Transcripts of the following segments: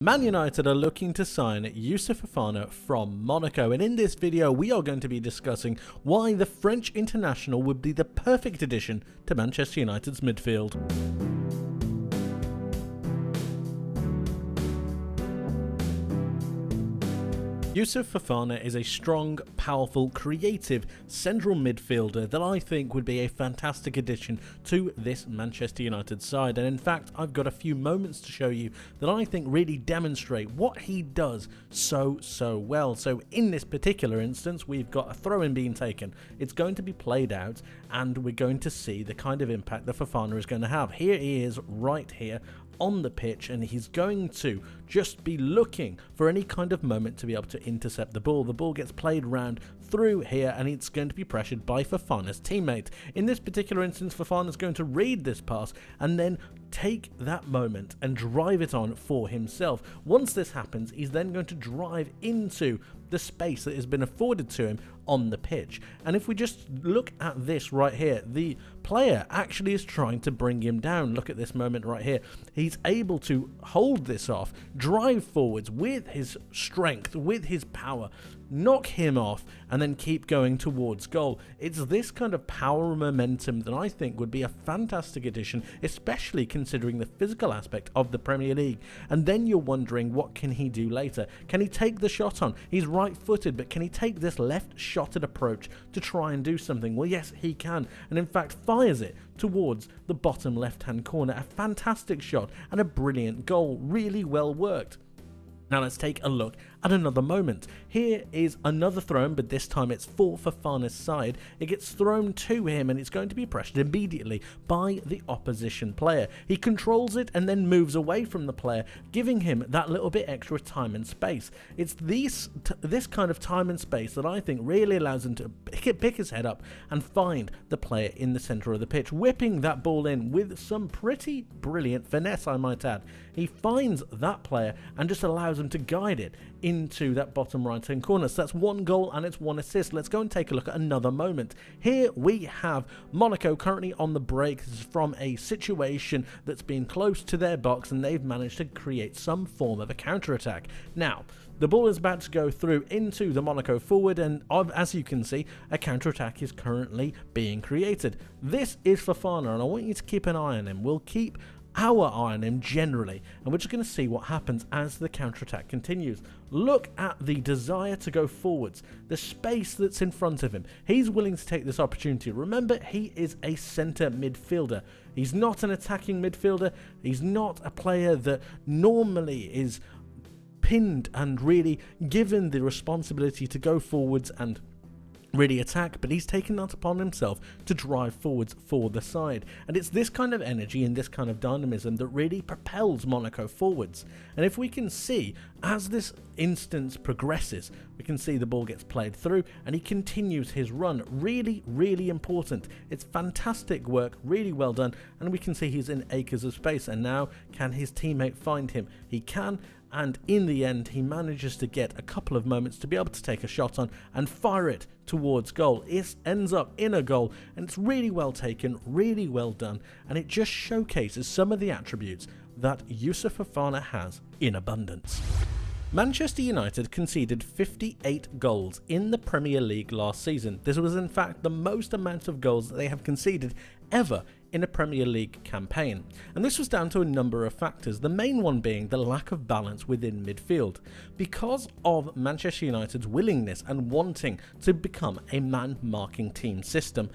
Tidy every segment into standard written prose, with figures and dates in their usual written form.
Man United are looking to sign Youssouf Fofana from Monaco, and in this video we are going to be discussing why the French international would be the perfect addition to Manchester United's midfield. Youssouf Fofana is a strong, powerful, creative central midfielder that I think would be a fantastic addition to this Manchester United side, and in fact I've got a few moments to show you that I think really demonstrate what he does so well. So in this particular instance we've got a throw-in being taken, it's going to be played out and we're going to see the kind of impact that Fofana is going to have. Here he is right here on the pitch, and he's going to just be looking for any kind of moment to be able to intercept the ball. The ball gets played round through here and it's going to be pressured by Fofana's teammate. In this particular instance, Fofana's going to read this pass and then take that moment and drive it on for himself. Once this happens, he's then going to drive into the space that has been afforded to him on the pitch. And if we just look at this right here, the player actually is trying to bring him down. Look at this moment right here. He's able to hold this off, drive forwards with his strength, with his power, knock him off, and then keep going towards goal. It's this kind of power and momentum that I think would be a fantastic addition, especially considering the physical aspect of the Premier League. And then you're wondering, what can he do later? Can he take the shot on? He's right-footed, but can he take this left-shotted approach to try and do something? Well, yes, he can, and in fact fires it towards the bottom left-hand corner. A fantastic shot and a brilliant goal, really well worked. Now let's take a look at another moment. Here is another throw, but this time it's for Fofana's side. It gets thrown to him and it's going to be pressured immediately by the opposition player. He controls it and then moves away from the player, giving him that little bit extra time and space. It's this kind of time and space that I think really allows him to pick his head up and find the player in the center of the pitch, whipping that ball in with some pretty brilliant finesse, I might add. He finds that player and just allows him to guide it into that bottom right hand corner. So that's one goal and it's one assist. Let's go and take a look at another moment. Here we have Monaco currently on the break. This is from a situation that's been close to their box and they've managed to create some form of a counter-attack. Now the ball is about to go through into the Monaco forward, and as you can see, a counter-attack is currently being created. This is Fofana, and I want you to keep an eye on him. We'll keep our eye on him generally, and we're just going to see what happens as the counter-attack continues. Look at the desire to go forwards, the space that's in front of him. He's willing to take this opportunity. Remember, he is a centre midfielder. He's not an attacking midfielder. He's not a player that normally is pinned and really given the responsibility to go forwards and really attack, but he's taken that upon himself to drive forwards for the side. And it's this kind of energy and this kind of dynamism that really propels Monaco forwards. And if we can see, as this instance progresses, we can see the ball gets played through and he continues his run. Really important. It's fantastic work, really well done, and we can see he's in acres of space. And now, can his teammate find him? He can, and in the end he manages to get a couple of moments to be able to take a shot on and fire it towards goal. It ends up in a goal, and it's really well taken, really well done, and it just showcases some of the attributes that Youssouf Fofana has in abundance. Manchester United conceded 58 goals in the Premier League last season. This was in fact the most amount of goals that they have conceded ever in a Premier League campaign, and this was down to a number of factors, the main one being the lack of balance within midfield. Because of Manchester United's willingness and wanting to become a man-marking team system,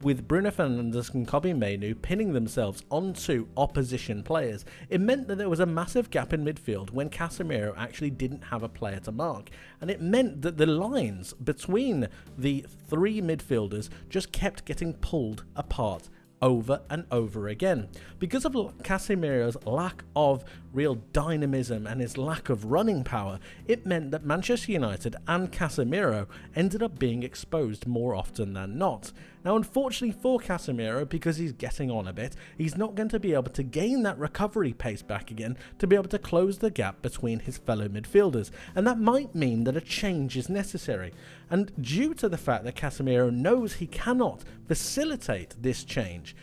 with Bruno Fernandes and Kobbie Mainoo pinning themselves onto opposition players, it meant that there was a massive gap in midfield when Casemiro actually didn't have a player to mark, and it meant that the lines between the three midfielders just kept getting pulled apart over and over again. Because of Casemiro's lack of real dynamism and his lack of running power, it meant that Manchester United and Casemiro ended up being exposed more often than not. Now, unfortunately for Casemiro, because he's getting on a bit, he's not going to be able to gain that recovery pace back again to be able to close the gap between his fellow midfielders, and that might mean that a change is necessary. And due to the fact that Casemiro knows he cannot facilitate this change,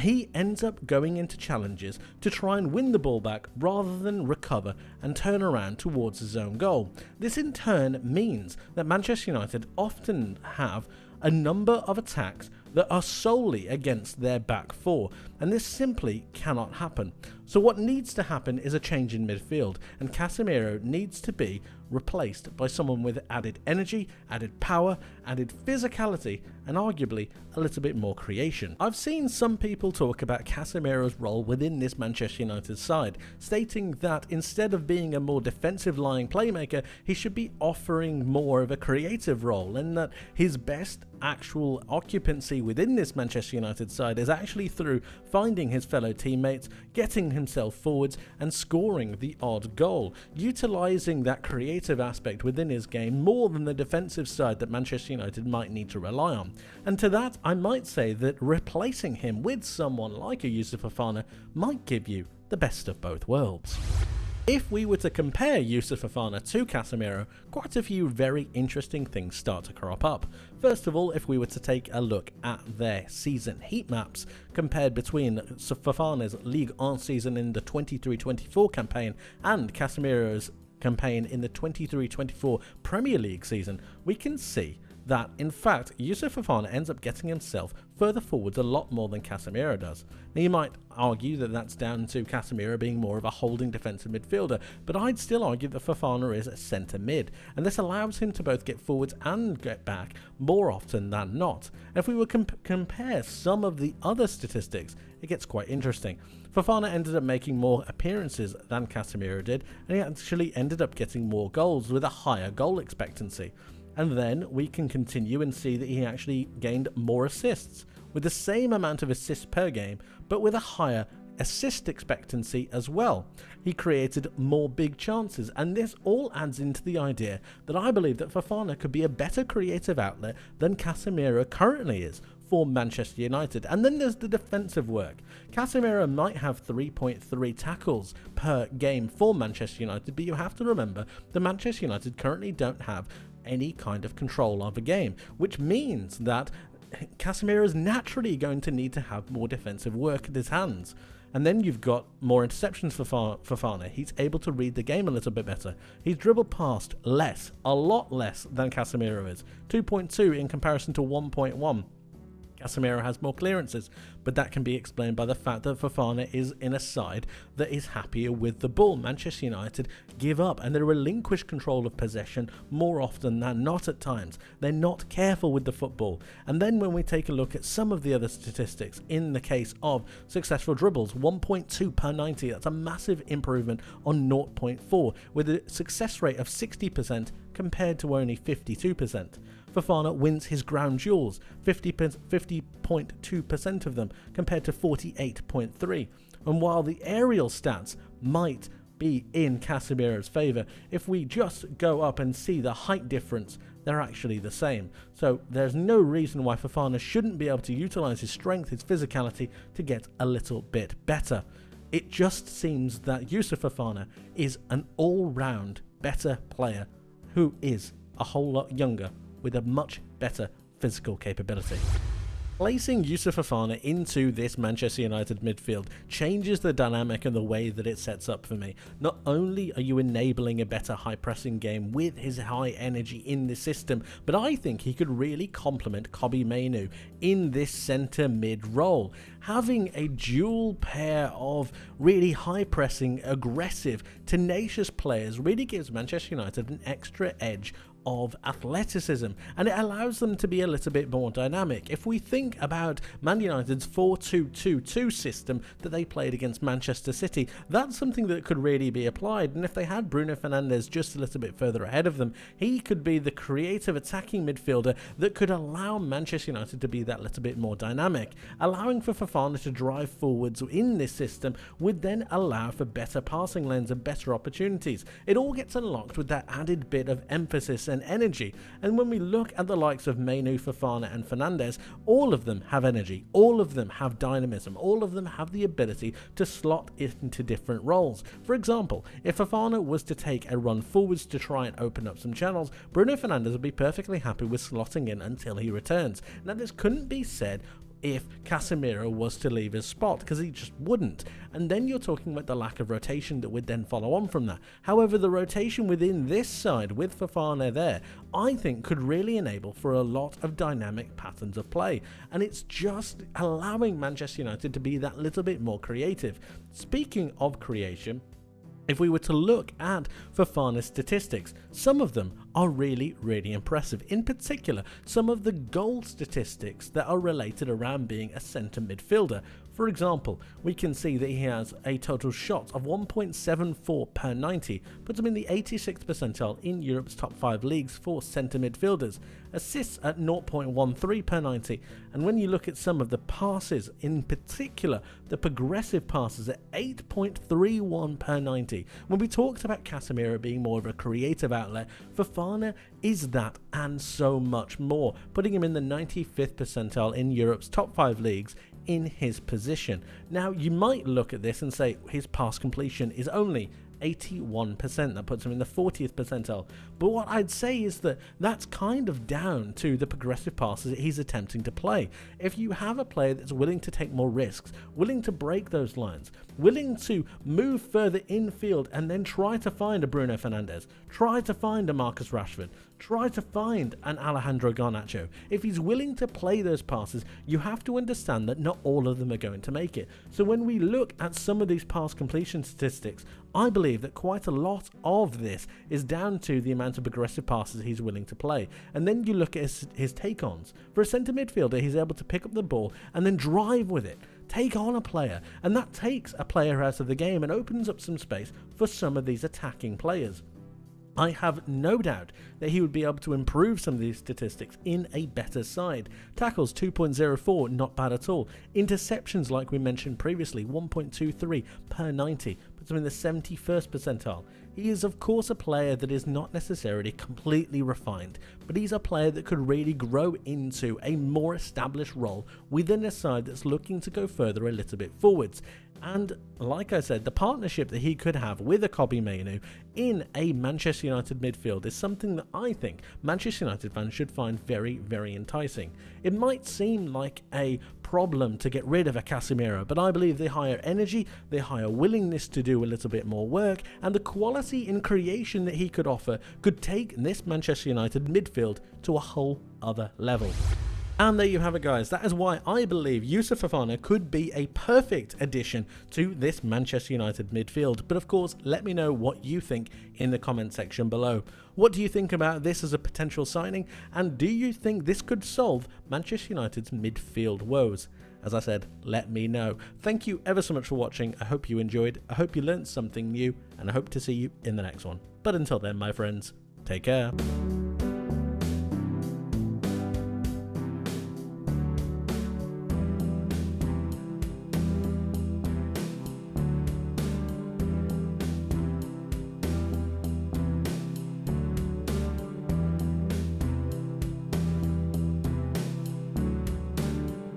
he ends up going into challenges to try and win the ball back rather than recover and turn around towards his own goal. This in turn means that Manchester United often have a number of attacks that are solely against their back four, and this simply cannot happen. So what needs to happen is a change in midfield, and Casemiro needs to be replaced by someone with added energy, added power, added physicality, and arguably a little bit more creation. I've seen some people talk about Casemiro's role within this Manchester United side, stating that instead of being a more defensive lying playmaker, he should be offering more of a creative role, and that his best actual occupancy within this Manchester United side is actually through finding his fellow teammates, getting himself forwards and scoring the odd goal, utilising that creative aspect within his game more than the defensive side that Manchester United might need to rely on. And to that I might say that replacing him with someone like a Youssouf Fofana might give you the best of both worlds. If we were to compare Youssouf Fofana to Casemiro, quite a few very interesting things start to crop up. First of all, if we were to take a look at their season heat maps compared between Fofana's Ligue 1 season in the 23-24 campaign and Casemiro's campaign in the 23-24 Premier League season, we can see that, in fact, Youssouf Fofana ends up getting himself further forwards a lot more than Casemiro does. Now, you might argue that that's down to Casemiro being more of a holding defensive midfielder, but I'd still argue that Fofana is a centre mid, and this allows him to both get forwards and get back more often than not. And if we were compare some of the other statistics, it gets quite interesting. Fofana ended up making more appearances than Casemiro did, and he actually ended up getting more goals with a higher goal expectancy. And then we can continue and see that he actually gained more assists, with the same amount of assists per game, but with a higher assist expectancy as well. He created more big chances, and this all adds into the idea that I believe that Fofana could be a better creative outlet than Casemiro currently is for Manchester United. And then there's the defensive work. Casemiro might have 3.3 tackles per game for Manchester United, but you have to remember that Manchester United currently don't have any kind of control of a game, which means that Casemiro is naturally going to need to have more defensive work at his hands. And then you've got more interceptions for Fofana. He's able to read the game a little bit better. He's dribbled past less, a lot less than Casemiro is. 2.2 in comparison to 1.1. Casemiro has more clearances, but that can be explained by the fact that Fofana is in a side that is happier with the ball. Manchester United give up and they relinquish control of possession more often than not at times. They're not careful with the football. And then when we take a look at some of the other statistics, in the case of successful dribbles, 1.2 per 90, that's a massive improvement on 0.4, with a success rate of 60% compared to only 52%. Fofana wins his ground duels, 50.2% of them compared to 48.3%. And while the aerial stats might be in Casemiro's favour, if we just go up and see the height difference, they're actually the same. So there's no reason why Fofana shouldn't be able to utilise his strength, his physicality to get a little bit better. It just seems that Youssouf Fofana is an all-round better player who is a whole lot younger with a much better physical capability. Placing Youssouf Fofana into this Manchester United midfield changes the dynamic and the way that it sets up for me. Not only are you enabling a better high pressing game with his high energy in the system, but I think he could really complement Kobbie Mainoo in this centre mid role. Having a dual pair of really high pressing, aggressive, tenacious players really gives Manchester United an extra edge of athleticism, and it allows them to be a little bit more dynamic. If we think about Man United's 4-2-2-2 system that they played against Manchester City, that's something that could really be applied, and if they had Bruno Fernandes just a little bit further ahead of them, he could be the creative attacking midfielder that could allow Manchester United to be that little bit more dynamic. Allowing for Fofana to drive forwards in this system would then allow for better passing lanes and better opportunities. It all gets unlocked with that added bit of emphasis and energy. And when we look at the likes of Mainoo, Fofana and Fernandes, all of them have energy, all of them have dynamism, all of them have the ability to slot into different roles. For example, if Fofana was to take a run forwards to try and open up some channels, Bruno Fernandes would be perfectly happy with slotting in until he returns. Now, this couldn't be said if Casemiro was to leave his spot, because he just wouldn't. And then you're talking about the lack of rotation that would then follow on from that. However, the rotation within this side with Fofana there, I think could really enable for a lot of dynamic patterns of play. And it's just allowing Manchester United to be that little bit more creative. Speaking of creation, if we were to look at Fofana's statistics, some of them are really, really impressive. In particular, some of the goal statistics that are related around being a centre midfielder. For example, we can see that he has a total shot of 1.74 per 90, puts him in the 86th percentile in Europe's top 5 leagues for centre midfielders. Assists at 0.13 per 90, and when you look at some of the passes, in particular the progressive passes at 8.31 per 90. When we talked about Casemiro being more of a creative outlet, Fofana is that and so much more, putting him in the 95th percentile in Europe's top 5 leagues in his position. Now, you might look at this and say his pass completion is only 81%, that puts him in the 40th percentile. But what I'd say is that that's kind of down to the progressive passes that he's attempting to play. If you have a player that's willing to take more risks, willing to break those lines, willing to move further infield and then try to find a Bruno Fernandes, try to find a Marcus Rashford, try to find an Alejandro Garnacho, if he's willing to play those passes, you have to understand that not all of them are going to make it. So when we look at some of these pass completion statistics, I believe that quite a lot of this is down to the amount of progressive passes he's willing to play. And then you look at his take-ons. For a centre midfielder, he's able to pick up the ball and then drive with it, take on a player, and that takes a player out of the game and opens up some space for some of these attacking players. I have no doubt that he would be able to improve some of these statistics in a better side. Tackles 2.04, not bad at all. Interceptions, like we mentioned previously, 1.23 per 90, puts him in the 71st percentile. He is of course a player that is not necessarily completely refined, but he's a player that could really grow into a more established role within a side that's looking to go further a little bit forwards. And like I said, the partnership that he could have with a Kobbie Mainoo in a Manchester United midfield is something that I think Manchester United fans should find very, very enticing. It might seem like a problem to get rid of a Casemiro, but I believe the higher energy, the higher willingness to do a little bit more work, and the quality in creation that he could offer could take this Manchester United midfield to a whole other level. And there you have it, guys. That is why I believe Youssouf Fofana could be a perfect addition to this Manchester United midfield. But of course, let me know what you think in the comment section below. What do you think about this as a potential signing? And do you think this could solve Manchester United's midfield woes? As I said, let me know. Thank you ever so much for watching. I hope you enjoyed. I hope you learned something new. And I hope to see you in the next one. But until then, my friends, take care.